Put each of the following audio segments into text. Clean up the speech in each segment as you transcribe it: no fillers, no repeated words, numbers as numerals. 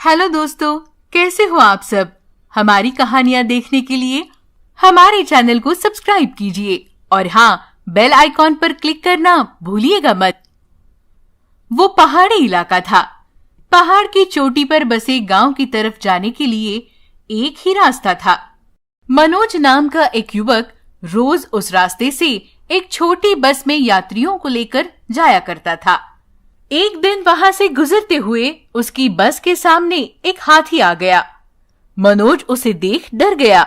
Hello दोस्तों, कैसे हो आप सब। हमारी कहानियां देखने के लिए हमारे चैनल को सब्सक्राइब कीजिए और हाँ, बेल आइकॉन पर क्लिक करना भूलिएगा मत। वो पहाड़ी इलाका था। पहाड़ की चोटी पर बसे गांव की तरफ जाने के लिए एक ही रास्ता था। मनोज नाम का एक युवक रोज उस रास्ते से एक छोटी बस में यात्रियों को लेकर जाया करता था। एक दिन वहां से गुजरते हुए उसकी बस के सामने एक हाथी आ गया। मनोज उसे देख डर गया।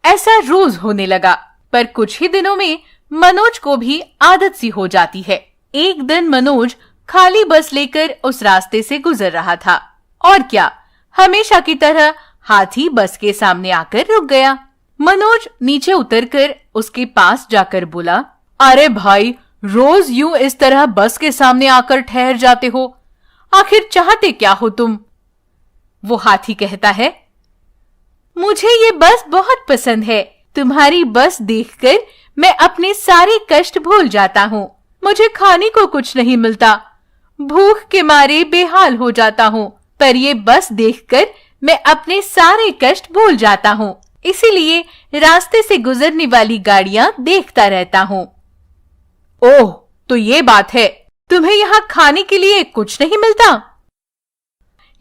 ऐसा रोज होने लगा, पर कुछ ही दिनों में मनोज को भी आदत सी हो जाती है। एक दिन मनोज खाली बस लेकर उस रास्ते से गुजर रहा था और क्या, हमेशा की तरह हाथी बस के सामने आकर रुक गया। मनोज नीचे उतरकर उसके पास जाकर बोला, अरे भाई, रोज यूं इस तरह बस के सामने आकर ठहर जाते हो, आखिर चाहते क्या हो तुम? वो हाथी कहता है, मुझे ये बस बहुत पसंद है। तुम्हारी बस देखकर मैं अपने सारे कष्ट भूल जाता हूँ। मुझे खाने को कुछ नहीं मिलता, भूख के मारे बेहाल हो जाता हूँ, पर ये बस देखकर मैं अपने सारे कष्ट भूल जाता हूँ। इसीलिए रास्ते से गुजरने वाली गाड़ियां देखता रहता हूँ। ओह, तो ये बात है, तुम्हें यहाँ खाने के लिए कुछ नहीं मिलता?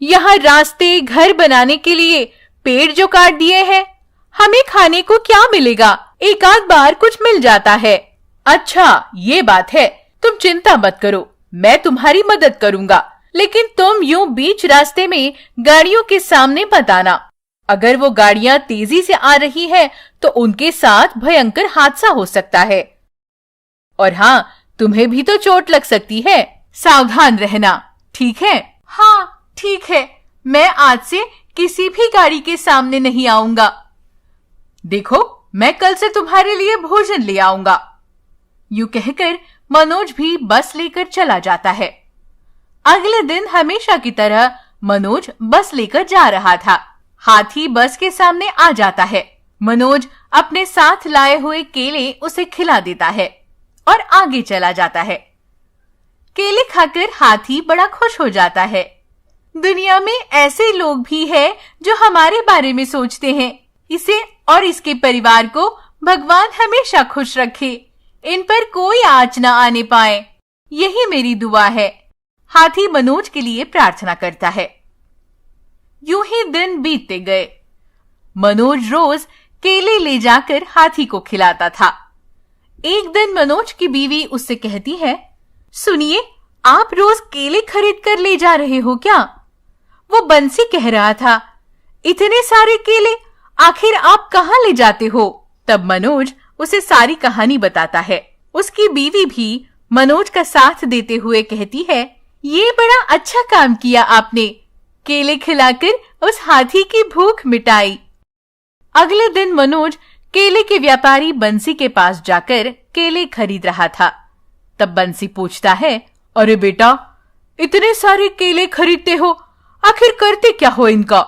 यहाँ रास्ते, घर बनाने के लिए पेड़ जो काट दिए हैं, हमें खाने को क्या मिलेगा? एक आध बार कुछ मिल जाता है। अच्छा, ये बात है, तुम चिंता मत करो, मैं तुम्हारी मदद करूंगा, लेकिन तुम यूं बीच रास्ते में गाड़ियों के सामने मत आना। अगर वो गाड़ियां तेजी से आ रही है तो उनके साथ भयंकर हादसा हो सकता है। और हाँ, तुम्हें भी तो चोट लग सकती है, सावधान रहना, ठीक है? हाँ, ठीक है, मैं आज से किसी भी गाड़ी के सामने नहीं आऊंगा। देखो, मैं कल से तुम्हारे लिए भोजन ले आऊंगा। यूं कहकर मनोज भी बस लेकर चला जाता है। अगले दिन हमेशा की तरह मनोज बस लेकर जा रहा था। हाथी बस के सामने आ जाता है। मनोज अपने साथ लाए हुए केले उसे खिला देता है और आगे चला जाता है। केले खाकर हाथी बड़ा खुश हो जाता है। दुनिया में ऐसे लोग भी हैं जो हमारे बारे में सोचते हैं। इसे और इसके परिवार को भगवान हमेशा खुश रखे, इन पर कोई आँच न आने पाए, यही मेरी दुआ है। हाथी मनोज के लिए प्रार्थना करता है। यूं ही दिन बीतते गए। मनोज रोज केले ले जाकर हाथी को खिलाता था। एक दिन मनोज की बीवी उससे कहती है, सुनिए, आप रोज केले खरीद कर ले जा रहे हो क्या? वो बंसी कह रहा था, इतने सारे केले आखिर आप कहाँ ले जाते हो? तब मनोज उसे सारी कहानी बताता है। उसकी बीवी भी मनोज का साथ देते हुए कहती है, ये बड़ा अच्छा काम किया आपने, केले खिलाकर उस हाथी की भूख मिटाई। अगले दिन मनोज केले के व्यापारी बंसी के पास जाकर केले खरीद रहा था। तब बंसी पूछता है, अरे बेटा, इतने सारे केले खरीदते हो, आखिर करते क्या हो इनका?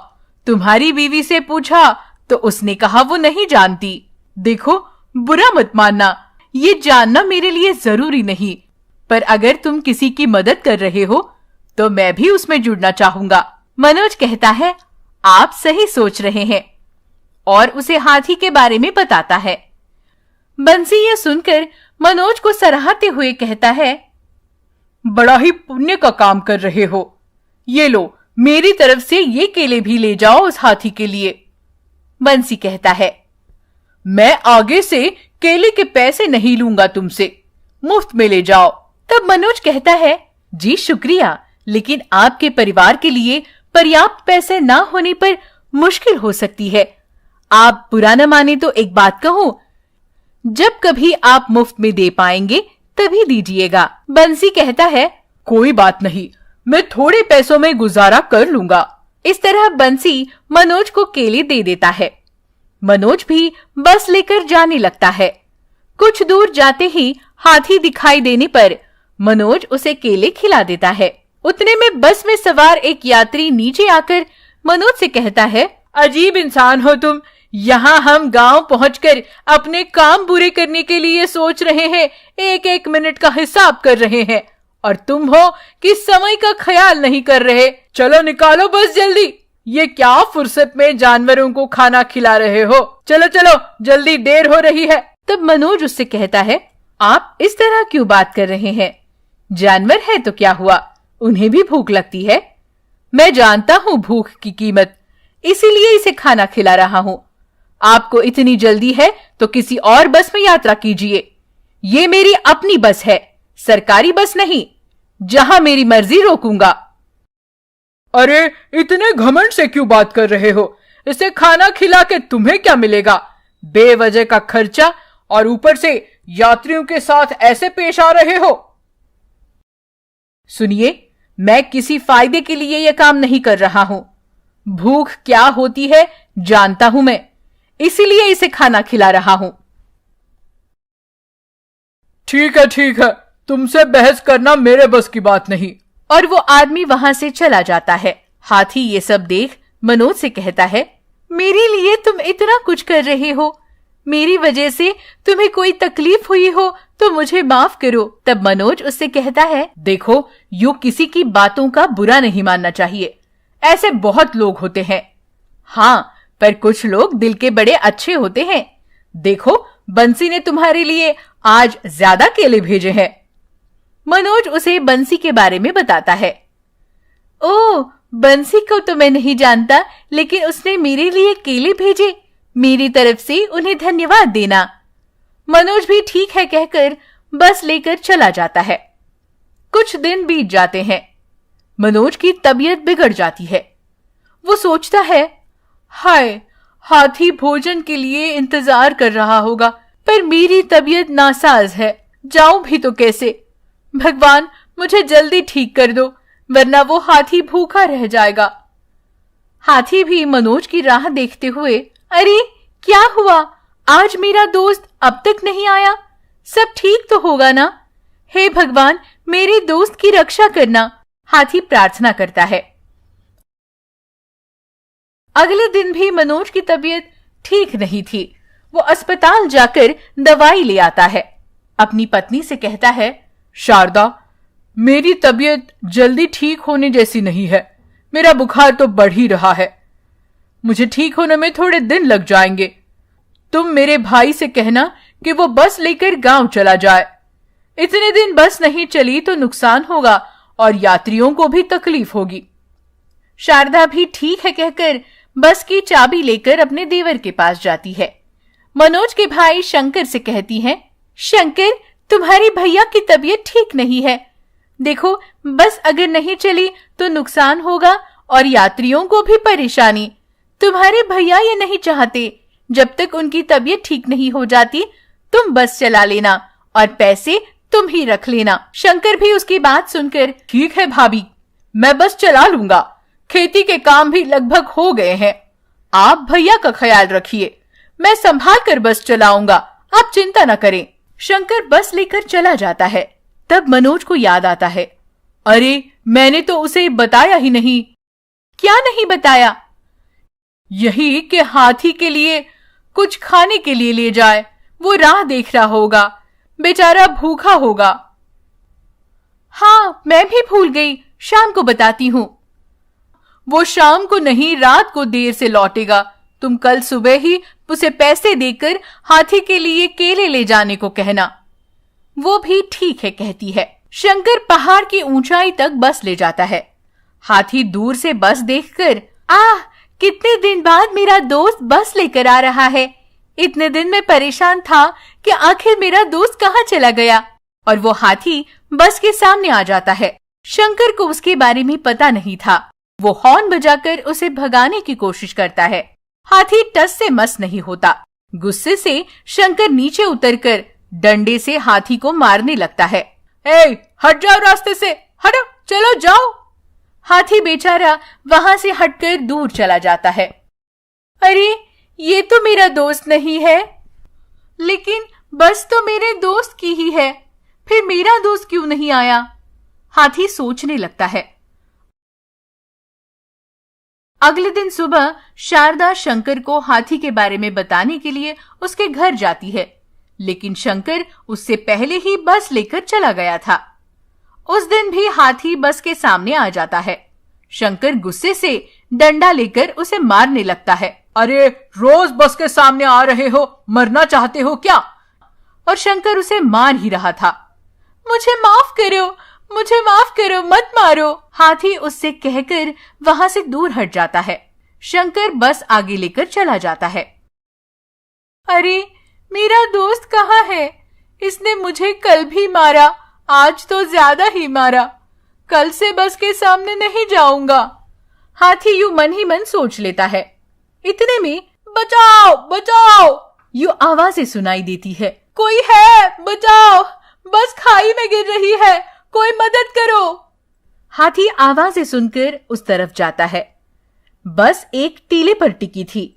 तुम्हारी बीवी से पूछा तो उसने कहा वो नहीं जानती। देखो, बुरा मत मानना, ये जानना मेरे लिए जरूरी नहीं, पर अगर तुम किसी की मदद कर रहे हो तो मैं भी उसमें जुड़ना चाहूंगा। मनोज कहता है, आप सही सोच रहे हैं, और उसे हाथी के बारे में बताता है। बंसी यह सुनकर मनोज को सराहते हुए कहता है, बड़ा ही पुण्य का काम कर रहे हो। ये लो, मेरी तरफ से ये केले भी ले जाओ उस हाथी के लिए। बंसी कहता है, मैं आगे से केले के पैसे नहीं लूंगा तुमसे, मुफ्त में ले जाओ। तब मनोज कहता है, जी शुक्रिया, लेकिन आपके परिवार के लिए पर्याप्त पैसे ना होने पर मुश्किल हो सकती है। आप बुरा न माने तो एक बात कहूं, जब कभी आप मुफ्त में दे पाएंगे तभी दीजिएगा। बंसी कहता है, कोई बात नहीं, मैं थोड़े पैसों में गुजारा कर लूंगा। इस तरह बंसी मनोज को केले दे देता है। मनोज भी बस लेकर जाने लगता है। कुछ दूर जाते ही हाथी दिखाई देने पर मनोज उसे केले खिला देता है। उतने में बस में सवार एक यात्री नीचे आकर मनोज से कहता है, अजीब इंसान हो तुम, यहाँ हम गांव पहुंचकर अपने काम पूरे करने के लिए सोच रहे हैं, एक एक मिनट का हिसाब कर रहे हैं, और तुम हो कि समय का ख्याल नहीं कर रहे। चलो निकालो बस जल्दी। ये क्या फुर्सत में जानवरों को खाना खिला रहे हो? चलो चलो, जल्दी, देर हो रही है। तब मनोज उससे कहता है, आप इस तरह क्यों बात कर रहे हैं? जानवर है तो क्या हुआ, उन्हें भी भूख लगती है। मैं जानता हूँ भूख की कीमत, इसीलिए इसे खाना खिला रहा हूँ। आपको इतनी जल्दी है तो किसी और बस में यात्रा कीजिए। ये मेरी अपनी बस है, सरकारी बस नहीं, जहां मेरी मर्जी रोकूंगा। अरे, इतने घमंड से क्यों बात कर रहे हो? इसे खाना खिला के तुम्हें क्या मिलेगा? बेवजह का खर्चा, और ऊपर से यात्रियों के साथ ऐसे पेश आ रहे हो। सुनिए, मैं किसी फायदे के लिए यह काम नहीं कर रहा हूं। भूख क्या होती है जानता हूं मैं, इसीलिए इसे खाना खिला रहा हूं। ठीक है, तुमसे बहस करना मेरे बस की बात नहीं। और वो आदमी वहां से चला जाता है। हाथी ये सब देख मनोज से कहता है, मेरे लिए तुम इतना कुछ कर रहे हो, मेरी वजह से तुम्हें कोई तकलीफ हुई हो तो मुझे माफ करो। तब मनोज उससे कहता है, देखो, यूं किसी की बातों का बुरा नहीं मानना चाहिए, ऐसे बहुत लोग होते हैं। हाँ, पर कुछ लोग दिल के बड़े अच्छे होते हैं। देखो, बंसी ने तुम्हारे लिए आज ज्यादा केले भेजे हैं। मनोज उसे बंसी के बारे में बताता है। ओह, बंसी को तो मैं नहीं जानता, लेकिन उसने मेरे लिए केले भेजे, मेरी तरफ से उन्हें धन्यवाद देना। मनोज भी ठीक है कहकर बस लेकर चला जाता है। कुछ दिन बीत जाते हैं। मनोज की तबीयत बिगड़ जाती है। वो सोचता है, हाय, हाथी भोजन के लिए इंतजार कर रहा होगा, पर मेरी तबीयत नासाज है, जाऊं भी तो कैसे? भगवान, मुझे जल्दी ठीक कर दो, वरना वो हाथी भूखा रह जाएगा। हाथी भी मनोज की राह देखते हुए, अरे क्या हुआ, आज मेरा दोस्त अब तक नहीं आया, सब ठीक तो होगा ना? हे भगवान, मेरे दोस्त की रक्षा करना, हाथी प्रार्थना करता है। अगले दिन भी मनोज की तबीयत ठीक नहीं थी। वो अस्पताल जाकर दवाई ले आता है। अपनी पत्नी से कहता है, शारदा, मेरी तबीयत जल्दी ठीक होने जैसी नहीं है, मेरा बुखार तो बढ़ ही रहा है, मुझे ठीक होने में थोड़े दिन लग जाएंगे। तुम मेरे भाई से कहना कि वो बस लेकर गांव चला जाए। इतने दिन बस नहीं चली तो नुकसान होगा और यात्रियों को भी तकलीफ होगी। शारदा भी ठीक है कहकर बस की चाबी लेकर अपने देवर के पास जाती है। मनोज के भाई शंकर से कहती है, शंकर, तुम्हारी भैया की तबीयत ठीक नहीं है, देखो, बस अगर नहीं चली तो नुकसान होगा और यात्रियों को भी परेशानी। तुम्हारे भैया ये नहीं चाहते, जब तक उनकी तबीयत ठीक नहीं हो जाती तुम बस चला लेना और पैसे तुम ही रख लेना। शंकर भी उसकी बात सुनकर, ठीक है भाभी, मैं बस चला लूंगा, खेती के काम भी लगभग हो गए हैं, आप भैया का ख्याल रखिए, मैं संभाल कर बस चलाऊंगा, आप चिंता न करें। शंकर बस लेकर चला जाता है। तब मनोज को याद आता है, अरे मैंने तो उसे बताया ही नहीं। क्या नहीं बताया? यही कि हाथी के लिए कुछ खाने के लिए ले जाए, वो राह देख रहा होगा, बेचारा भूखा होगा। हाँ, मैं भी भूल गई, शाम को बताती हूँ। वो शाम को नहीं, रात को देर से लौटेगा, तुम कल सुबह ही उसे पैसे देकर हाथी के लिए केले ले जाने को कहना। वो भी ठीक है कहती है। शंकर पहाड़ की ऊंचाई तक बस ले जाता है। हाथी दूर से बस देखकर, आह, कितने दिन बाद मेरा दोस्त बस लेकर आ रहा है, इतने दिन में परेशान था कि आखिर मेरा दोस्त कहाँ चला गया। और वो हाथी बस के सामने आ जाता है। शंकर को उसके बारे में पता नहीं था। वो हॉर्न बजाकर उसे भगाने की कोशिश करता है। हाथी टस से मस नहीं होता। गुस्से से शंकर नीचे उतरकर डंडे से हाथी को मारने लगता है। ए, हट जाओ रास्ते से, हटो, चलो जाओ। हाथी बेचारा वहां से हटकर दूर चला जाता है। अरे, ये तो मेरा दोस्त नहीं है। लेकिन बस तो मेरे दोस्त की ही है, फिर मेरा दोस्त क्यों नहीं आया? हाथी सोचने लगता है। अगले दिन सुबह शारदा शंकर को हाथी के बारे में बताने के लिए उसके घर जाती है, लेकिन शंकर उससे पहले ही बस लेकर चला गया था। उस दिन भी हाथी बस के सामने आ जाता है। शंकर गुस्से से डंडा लेकर उसे मारने लगता है। अरे रोज बस के सामने आ रहे हो, मरना चाहते हो क्या? और शंकर उसे मार ही रहा था। मुझे माफ करो, मुझे माफ करो, मत मारो। हाथी उससे कहकर वहां से दूर हट जाता है। शंकर बस आगे लेकर चला जाता है। अरे मेरा दोस्त कहाँ है? इसने मुझे कल भी मारा, आज तो ज्यादा ही मारा। कल से बस के सामने नहीं जाऊंगा। हाथी यूं मन ही मन सोच लेता है। इतने में बचाओ बचाओ यूं आवाजें सुनाई देती है। कोई है, बचाओ, बस खाई में गिर रही है, कोई मदद करो। हाथी आवाजें सुनकर उस तरफ जाता है। बस एक टीले पर टिकी थी,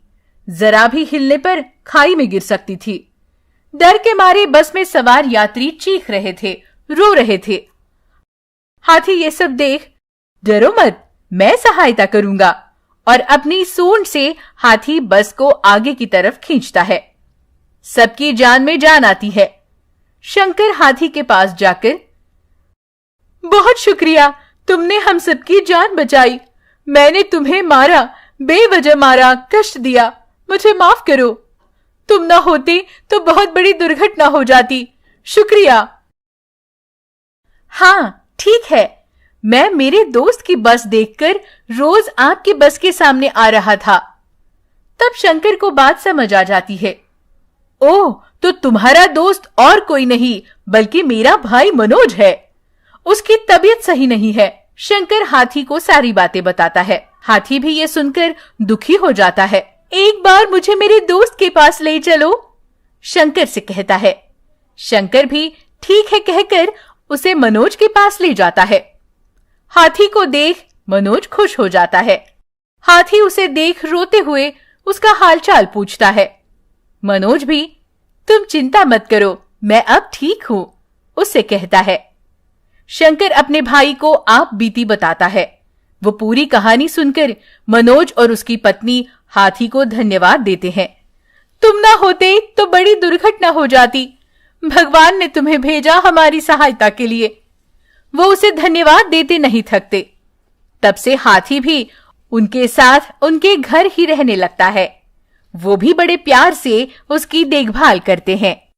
जरा भी हिलने पर खाई में गिर सकती थी। डर के मारे बस में सवार यात्री चीख रहे थे, रो रहे थे। हाथी ये सब देख, डरो मत, मैं सहायता करूंगा, और अपनी सूंड से हाथी बस को आगे की तरफ खींचता है। सबकी जान में जान आती है। शंकर हाथी के पास जाकर, बहुत शुक्रिया, तुमने हम सबकी जान बचाई। मैंने तुम्हें मारा, बेवजह मारा, कष्ट दिया, मुझे माफ करो। तुम ना होते तो बहुत बड़ी दुर्घटना हो जाती। शुक्रिया। हाँ ठीक है, मैं मेरे दोस्त की बस देखकर रोज आपकी बस के सामने आ रहा था। तब शंकर को बात समझ आ जाती है। ओह, तो तुम्हारा दोस्त और कोई नहीं बल्कि मेरा भाई मनोज है। उसकी तबीयत सही नहीं है। शंकर हाथी को सारी बातें बताता है। हाथी भी ये सुनकर दुखी हो जाता है। एक बार मुझे मेरे दोस्त के पास ले चलो, शंकर से कहता है। शंकर भी ठीक है कहकर उसे मनोज के पास ले जाता है। हाथी को देख मनोज खुश हो जाता है। हाथी उसे देख रोते हुए उसका हालचाल पूछता है। मनोज भी, तुम चिंता मत करो, मैं अब ठीक हूं, उससे कहता है। शंकर अपने भाई को आप बीती बताता है। वो पूरी कहानी सुनकर मनोज और उसकी पत्नी हाथी को धन्यवाद देते हैं। तुम ना होते तो बड़ी दुर्घटना हो जाती। भगवान ने तुम्हें भेजा हमारी सहायता के लिए। वो उसे धन्यवाद देते नहीं थकते। तब से हाथी भी उनके साथ उनके घर ही रहने लगता है। वो भी बड़े प्यार से उसकी देखभाल करते हैं।